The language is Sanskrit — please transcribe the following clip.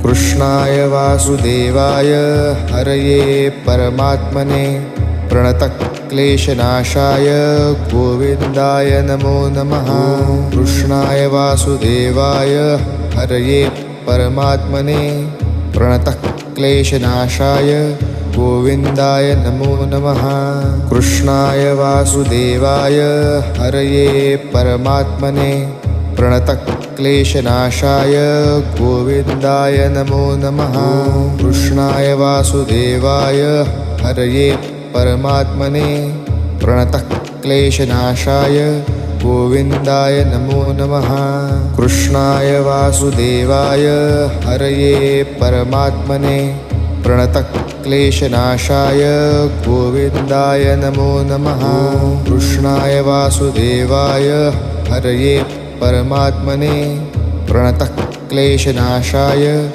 कृष्णाय वासुदेवाय हरये परमात्मने प्रणतक्लेशनाशाय गोविन्दाय नमो नमः। कृष्णाय वासुदेवाय हरये परमात्मने प्रणतक्लेशनाशाय गोविन्दाय नमो नमः। कृष्णाय वासुदेवाय हरये परमात्मने प्रणतक्लेशनाशाय गोविन्दाय नमो नमः। कृष्णाय वासुदेवाय हरये परमात्मने प्रणतक्लेशनाशाय गोविन्दाय नमो नमः। कृष्णाय वासुदेवाय हरये परमात्मने प्रणतक्लेशनाशाय गोविन्दाय नमो नमः। कृष्णाय वासुदेवाय हरये परमात्मने प्रणतक्लेशनाशाय